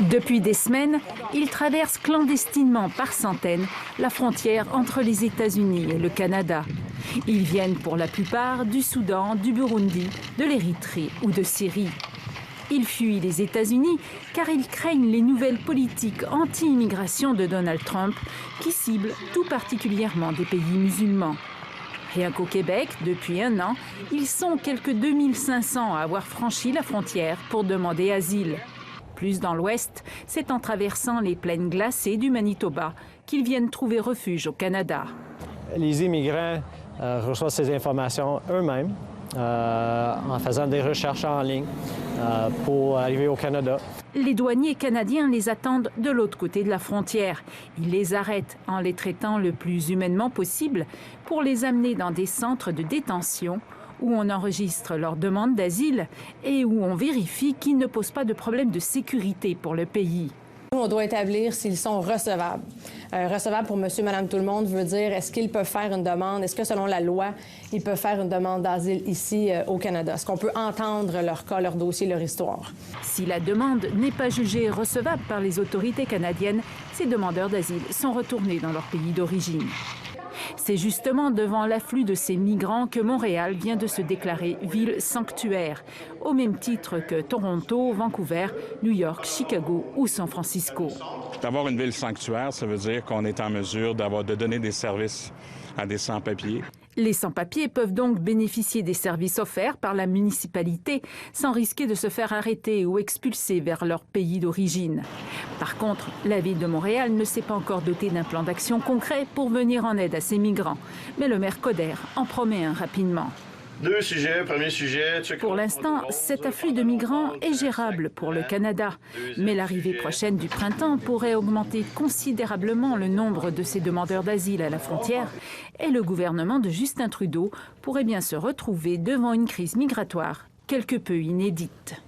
Depuis des semaines, ils traversent clandestinement par centaines la frontière entre les États-Unis et le Canada. Ils viennent pour la plupart du Soudan, du Burundi, de l'Érythrée ou de Syrie. Ils fuient les États-Unis car ils craignent les nouvelles politiques anti-immigration de Donald Trump qui ciblent tout particulièrement des pays musulmans. Rien qu'au Québec, depuis un an, ils sont quelques 2500 à avoir franchi la frontière pour demander asile. Plus dans l'ouest, c'est en traversant les plaines glacées du Manitoba qu'ils viennent trouver refuge au Canada. Les immigrants reçoivent ces informations eux-mêmes en faisant des recherches en ligne pour arriver au Canada. Les douaniers canadiens les attendent de l'autre côté de la frontière. Ils les arrêtent en les traitant le plus humainement possible pour les amener dans des centres de détention où on enregistre leur demande d'asile et où on vérifie qu'ils ne posent pas de problème de sécurité pour le pays. Nous, on doit établir s'ils sont recevables. Recevables pour monsieur, madame, tout le monde veut dire est-ce qu'ils peuvent faire une demande, est-ce que selon la loi, ils peuvent faire une demande d'asile ici au Canada? Est-ce qu'on peut entendre leur cas, leur dossier, leur histoire? Si la demande n'est pas jugée recevable par les autorités canadiennes, ces demandeurs d'asile sont retournés dans leur pays d'origine. C'est justement devant l'afflux de ces migrants que Montréal vient de se déclarer ville sanctuaire, au même titre que Toronto, Vancouver, New York, Chicago ou San Francisco. D'avoir une ville sanctuaire, ça veut dire qu'on est en mesure de donner des services à des sans-papiers. Les sans-papiers peuvent donc bénéficier des services offerts par la municipalité sans risquer de se faire arrêter ou expulser vers leur pays d'origine. Par contre, la Ville de Montréal ne s'est pas encore dotée d'un plan d'action concret pour venir en aide à ces migrants. Mais le maire Coder en promet un rapidement. Deux sujets. Premier sujet... Pour l'instant, cet afflux de migrants est gérable pour le Canada. Mais l'arrivée prochaine du printemps pourrait augmenter considérablement le nombre de ces demandeurs d'asile à la frontière. Et le gouvernement de Justin Trudeau pourrait bien se retrouver devant une crise migratoire quelque peu inédite.